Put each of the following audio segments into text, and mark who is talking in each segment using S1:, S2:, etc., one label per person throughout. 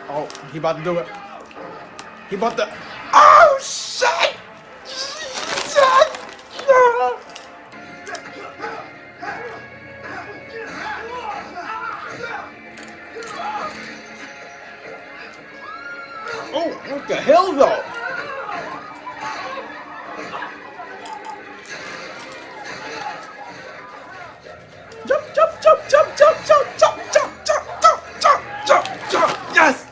S1: Oh, he about to do it. He about to. Oh shit! Shit! Oh, what the hell though? Jump, jump, jump, jump, jump, jump, jump, jump, jump, jump, jump, jump, jump, yes!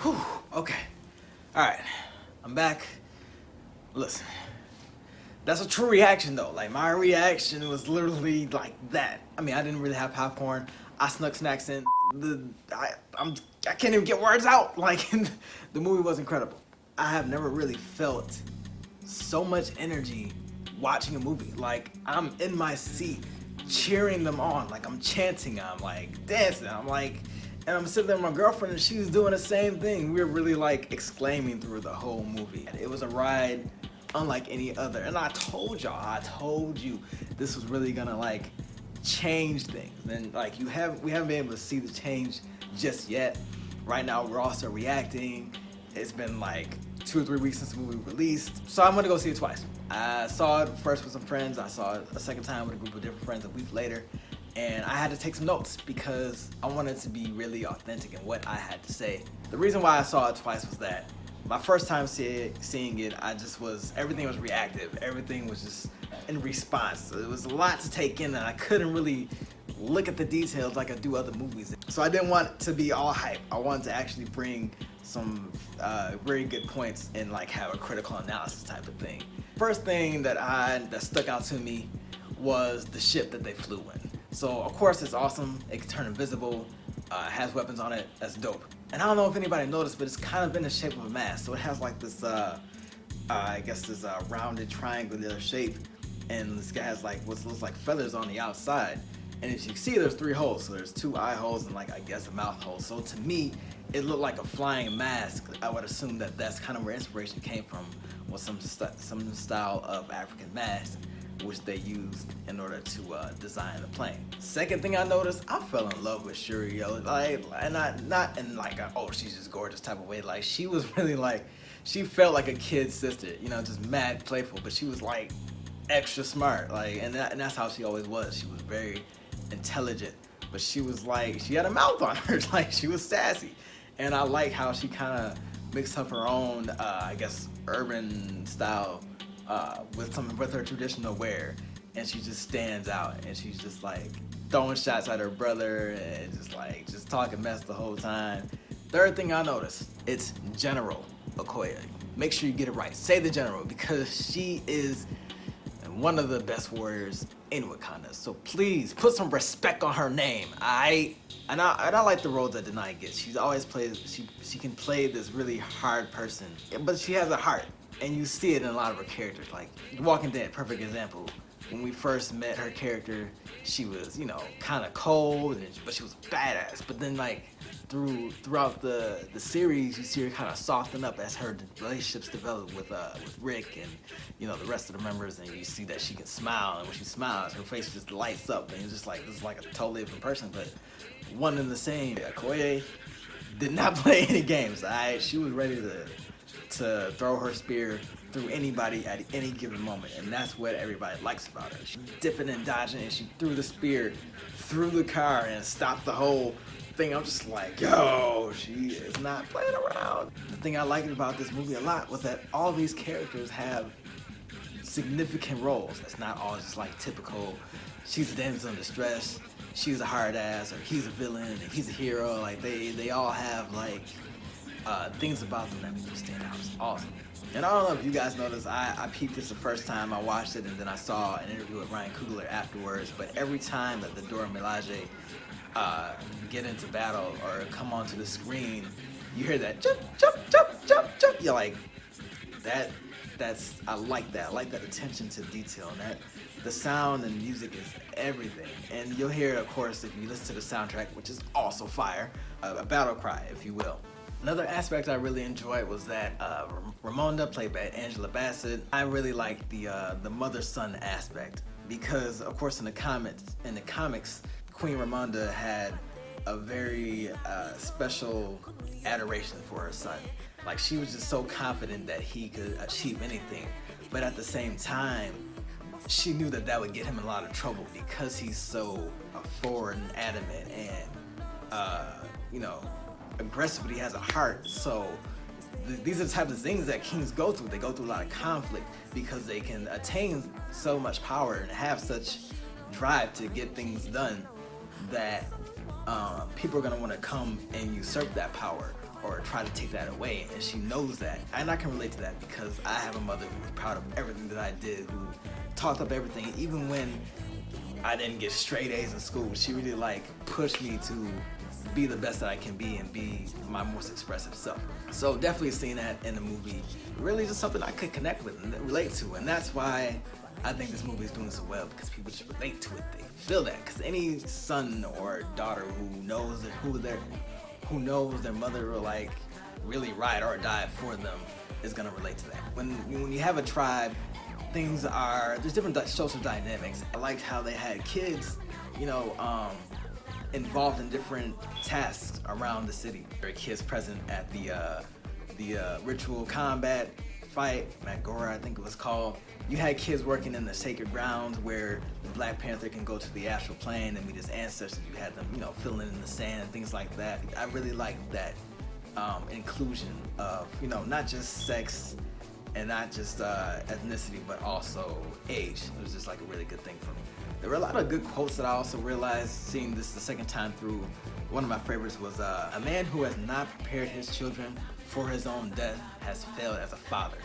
S1: Whew, okay. Alright. I'm back. Listen. That's a true reaction though. Like my reaction was literally like that. I mean, I didn't really have popcorn. I snuck snacks in. I can't even get words out. Like the movie was incredible. I have never really felt so much energy watching a movie. Like I'm in my seat cheering them on. Like I'm chanting. I'm like dancing. I'm like, and I'm sitting there with my girlfriend and she was doing the same thing. We were really like exclaiming through the whole movie. It was a ride unlike any other, and I told you this was really gonna like change things. And like we haven't been able to see the change just yet. Right now we're also reacting. It's been like 2 or 3 weeks since the movie released, so I'm gonna go see it twice. I saw it first with some friends. I saw it a second time with a group of different friends a week later, and I had to take some notes because I wanted to be really authentic in what I had to say. The reason why I saw it twice was that my first time seeing it, everything was reactive. Everything was just in response. It was a lot to take in and I couldn't really look at the details like I do other movies. So I didn't want it to be all hype. I wanted to actually bring some very good points and like have a critical analysis type of thing. First thing that stuck out to me was the ship that they flew in. So of course it's awesome. It can turn invisible. Has weapons on it. That's dope. And I don't know if anybody noticed, but it's kind of in the shape of a mask. So it has like this, I guess this rounded triangular shape, and this guy has like what looks like feathers on the outside. And as you can see, there's 3 holes. So there's 2 eye holes and like I guess a mouth hole. So to me, it looked like a flying mask. I would assume that that's kind of where inspiration came from, was some style of African mask, which they used in order to design the plane. Second thing I noticed, I fell in love with Shuri. Like, and not in like a, oh she's just gorgeous type of way. Like she was really like, she felt like a kid sister, you know, just mad playful, but she was like extra smart. Like, and that's how she always was. She was very intelligent, but she was like, she had a mouth on her. Like she was sassy, and I like how she kind of mixed up her own, I guess, urban style with her traditional wear, and she just stands out, and she's just like throwing shots at her brother and just talking mess the whole time. Third thing I noticed, it's General Okoye. Make sure you get it right. Say the General, because she is one of the best warriors in Wakanda. So please put some respect on her name. I like the roles that Denai gets. She's always plays. She can play this really hard person, but she has a heart. And you see it in a lot of her characters. Like Walking Dead, perfect example. When we first met her character, she was, you know, kind of cold, but she was badass. But then like throughout the series, you see her kind of soften up as her relationships develop with Rick and, you know, the rest of the members, and you see that she can smile, and when she smiles, her face just lights up, and it's just like, this is like a totally different person, but one and the same. Okoye did not play any games. She was ready to throw her spear through anybody at any given moment, and that's what everybody likes about her. She dipping and dodging, and she threw the spear through the car and stopped the whole thing. I'm just like, yo, she is not playing around. The thing I liked about this movie a lot was that all these characters have significant roles. That's not all just like typical, she's a damsel in distress, she's a hard ass, or he's a villain, and he's a hero. Like they all have like things about them that make them stand out. It's awesome. And I don't know if you guys noticed, I peeped this the first time I watched it, and then I saw an interview with Ryan Coogler afterwards, but every time that the Dora Milaje get into battle or come onto the screen, you hear that jump, jump, jump, jump, jump. You're like, I like that. I like that attention to detail, and that the sound and music is everything. And you'll hear it, of course, if you listen to the soundtrack, which is also fire, a battle cry, if you will. Another aspect I really enjoyed was that Ramonda, played by Angela Bassett, I really liked the mother-son aspect because, of course, in the comics, Queen Ramonda had a very special adoration for her son. Like, she was just so confident that he could achieve anything, but at the same time, she knew that that would get him in a lot of trouble because he's so forward and adamant and, you know, aggressive, but he has a heart. So these are the types of things that kings go through. They go through a lot of conflict because they can attain so much power and have such drive to get things done that people are going to want to come and usurp that power or try to take that away, and she knows that. And I can relate to that because I have a mother who was proud of everything that I did, who talked up everything, even when I didn't get straight A's in school. She really like pushed me to be the best that I can be and be my most expressive self. So definitely seeing that in the movie, really just something I could connect with and relate to, and that's why I think this movie is doing so well, because people just relate to it. They feel that, because any son or daughter who knows their mother will like really ride or die for them is gonna relate to that. When you have a tribe, there's different social dynamics. I liked how they had kids, you know, involved in different tasks around the city. There were kids present at the ritual combat fight, Magora I think it was called. You had kids working in the sacred grounds where the Black Panther can go to the astral plane and meet his ancestors. You had them, you know, filling in the sand and things like that. I really liked that inclusion of, you know, not just sex and not just ethnicity, but also age. It was just like a really good thing for me. There were a lot of good quotes that I also realized seeing this the second time through. One of my favorites was, a man who has not prepared his children for his own death has failed as a father.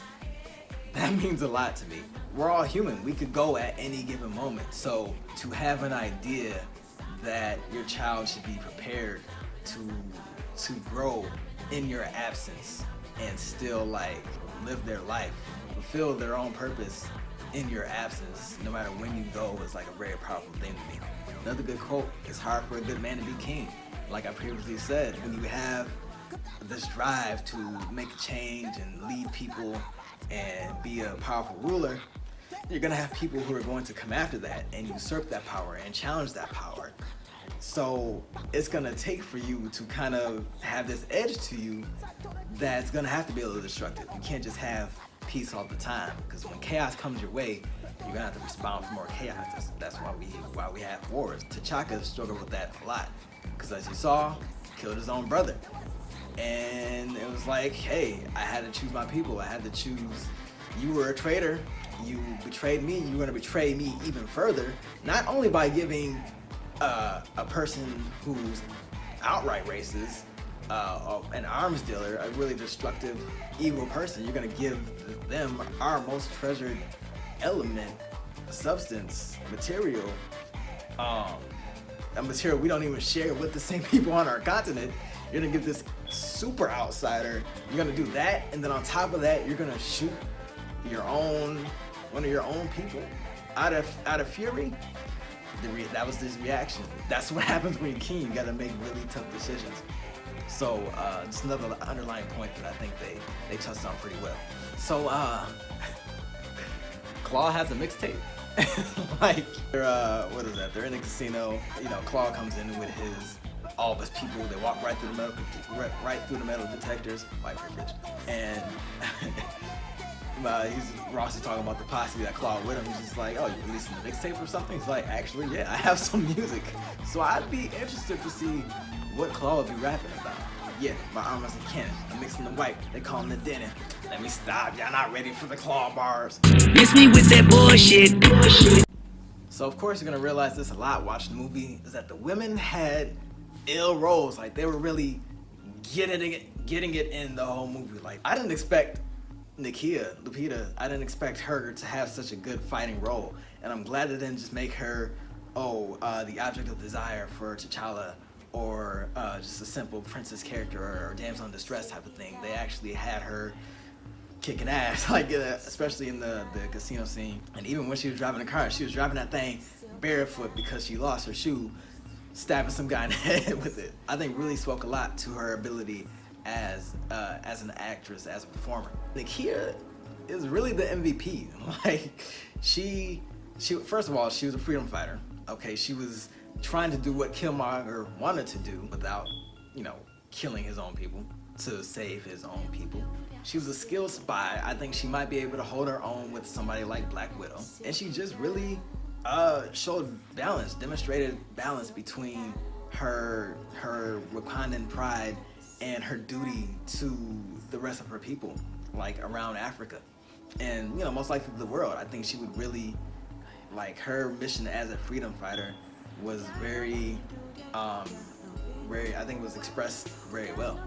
S1: That means a lot to me. We're all human. We could go at any given moment. So to have an idea that your child should be prepared to grow in your absence and still like live their life, fulfill their own purpose in your absence, no matter when you go, is like a very powerful thing to me. Another good quote: "It's hard for a good man to be king." Like I previously said, when you have this drive to make a change and lead people and be a powerful ruler, you're gonna have people who are going to come after that and usurp that power and challenge that power. So it's gonna take for you to kind of have this edge to you that's gonna have to be a little destructive. You can't just have peace all the time, because when chaos comes your way, you're gonna have to respond for more chaos. That's why we have wars. T'Chaka struggled with that a lot, because as you saw, he killed his own brother. And it was like, hey, I had to choose my people. I had to choose. You were a traitor. You betrayed me. You're gonna betray me even further. Not only by giving a person who's outright racist, an arms dealer, a really destructive, evil person, you're gonna give them our most treasured element, substance, material, a material we don't even share with the same people on our continent. You're gonna give this super outsider, you're gonna do that, and then on top of that, you're gonna shoot one of your own people out of fury. That was his reaction. That's what happens when you're king. You gotta make really tough decisions. So just another underlying point that I think they touched on pretty well. So Claw has a mixtape. Like what is that? They're in a casino. You know, Claw comes in with all of his people. They walk right through the metal detectors, white privilege, and Ross is talking about the posse that Claw with him. He's just like, oh, you releasing a mixtape or something? He's like, actually, yeah, I have some music. So I'd be interested to see what Claw would be rapping about. Yeah, my armor's a cannon. I'm mixing the white. They call him the denim. Let me stop. Y'all not ready for the Claw bars.
S2: Miss me with that bullshit.
S1: So of course you're gonna realize this a lot watching the movie, is that the women had ill roles. Like they were really getting it in the whole movie. Like I didn't expect Lupita, I didn't expect her to have such a good fighting role, and I'm glad they didn't just make her the object of desire for T'Challa, or just a simple princess character or damsel in distress type of thing. They actually had her kicking ass, like especially in the casino scene. And even when she was driving the car, she was driving that thing barefoot because she lost her shoe, stabbing some guy in the head with it. I think really spoke a lot to her ability as an actress, as a performer. Nakia is really the MVP. Like she first of all, she was a freedom fighter. Okay, she was trying to do what Killmonger wanted to do without, killing his own people, to save his own people. She was a skilled spy. I think she might be able to hold her own with somebody like Black Widow. And she just really showed balance, demonstrated balance between her Wakandan pride and her duty to the rest of her people, like around Africa. And, most likely the world. I think she would really, like, her mission as a freedom fighter was very, I think it was expressed very well.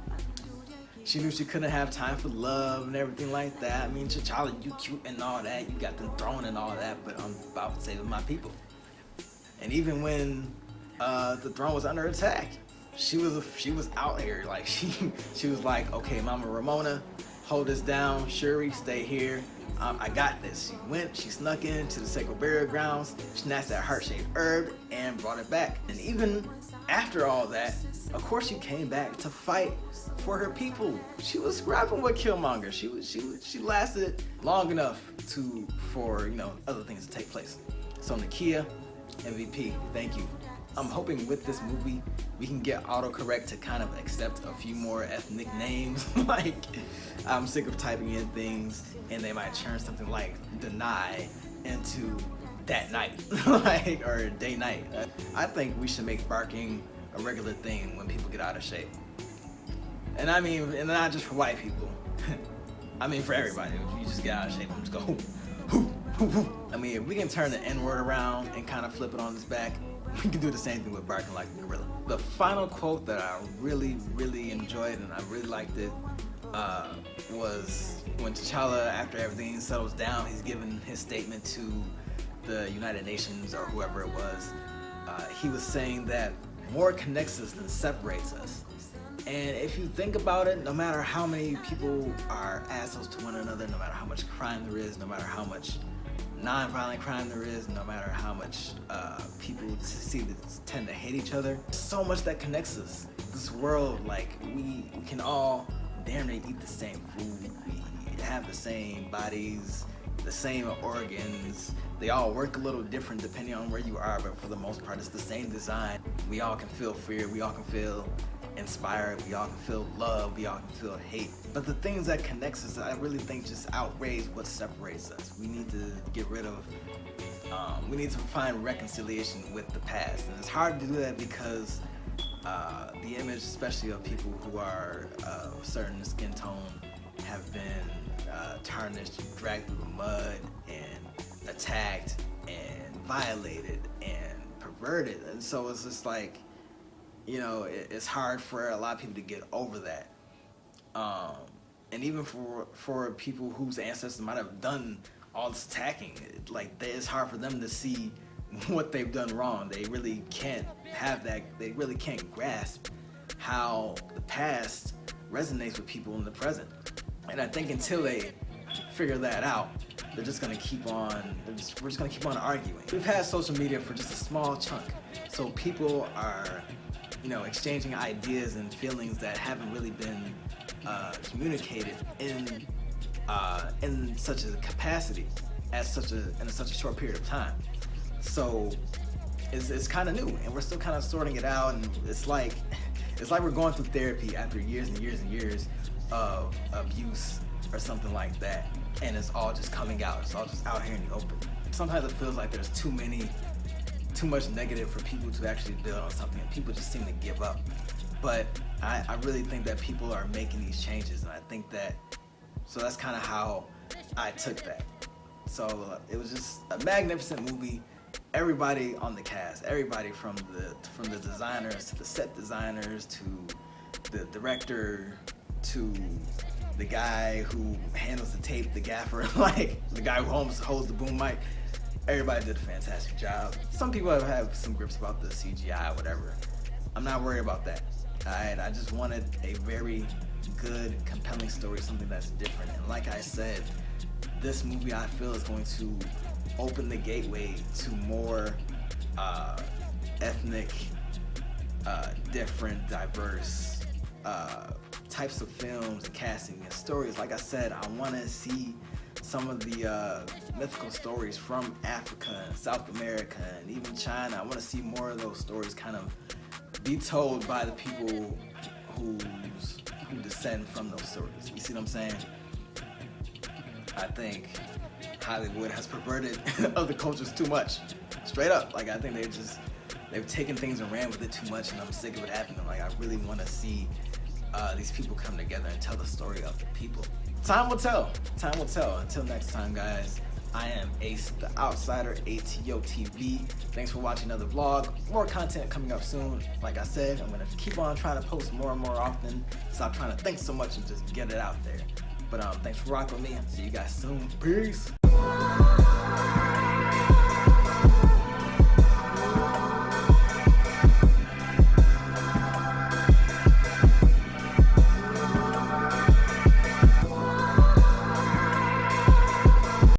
S1: She knew she couldn't have time for love and everything like that. I mean, T'Challa, you cute and all that, you got the throne and all that, but I'm about saving my people. And even when the throne was under attack, she was out here. Like she was like, okay, Mama Ramona, hold this down. Shuri, stay here. I got this. She went, she snuck into the sacred burial grounds, snatched that heart-shaped herb, and brought it back. And even after all that, of course, she came back to fight for her people. She was scrapping with Killmonger. She lasted long enough for other things to take place. So Nakia, MVP, thank you. I'm hoping with this movie we can get autocorrect to kind of accept a few more ethnic names. Like, I'm sick of typing in things and they might turn something like Deny into That Night, like, or Day Night. I think we should make barking a regular thing when people get out of shape. And I mean, and not just for white people. I mean for everybody. If you just get out of shape and just go hoo, hoo, hoo, hoo. I mean, if we can turn the N-word around and kind of flip it on its back, we can do the same thing with barking like a gorilla. The final quote that I really, really enjoyed and I really liked it was when T'Challa, after everything settles down, he's giving his statement to the United Nations or whoever it was. He was saying that more connects us than separates us. And if you think about it, no matter how many people are assholes to one another, no matter how much crime there is, no matter how much non-violent crime there is, no matter how much people tend to hate each other, so much that connects us. This world, like, we can all damn near eat the same food, we have the same bodies, the same organs. They all work a little different depending on where you are, but for the most part it's the same design. We all can feel fear, we all can feel inspired, we all can feel love, we all can feel hate. But the things that connects us, I really think, just outweighs what separates us. We need to get rid of, we need to find reconciliation with the past. And it's hard to do that because the image, especially of people who are of a certain skin tone, have been tarnished, dragged through the mud, and attacked, and violated, and perverted. And so it's just like, it's hard for a lot of people to get over that. And even for people whose ancestors might have done all this attacking, it's hard for them to see what they've done wrong. They really can't have that, they really can't grasp how the past resonates with people in the present. And I think until they figure that out, they're just gonna keep on, we're just gonna keep on arguing. We've had social media for just a small chunk, so people are exchanging ideas and feelings that haven't really been communicated in such a capacity in such a short period of time. So it's kind of new, and we're still kind of sorting it out. And it's like we're going through therapy after years and years and years of abuse or something like that, and it's all just coming out. It's all just out here in the open. Sometimes it feels like there's too much negative for people to actually build on something, and people just seem to give up. But I really think that people are making these changes, and I think so that's kind of how I took that. So it was just a magnificent movie. Everybody on the cast, everybody from the designers to the set designers to the director to the guy who handles the tape, the gaffer, like the guy who holds the boom mic. Everybody did a fantastic job. Some people have some grips about the CGI or whatever. I'm not worried about that. I just wanted a very good, compelling story, something that's different. And like I said, this movie I feel is going to open the gateway to more ethnic, different, diverse types of films and casting and stories. Like I said, I want to see some of the mythical stories from Africa and South America and even China. I want to see more of those stories kind of be told by the people who descend from those stories. You see what I'm saying? I think Hollywood has perverted other cultures too much. Straight up. Like, I think they've taken things and ran with it too much, and I'm sick of it happening. Like, I really want to see these people come together and tell the story of the people. Time will tell. Time will tell. Until next time, guys, I am Ace the Outsider, ATO-TV. Thanks for watching another vlog. More content coming up soon. Like I said, I'm going to keep on trying to post more and more often. Stop trying to think so much and just get it out there. But thanks for rocking with me. See you guys soon. Peace.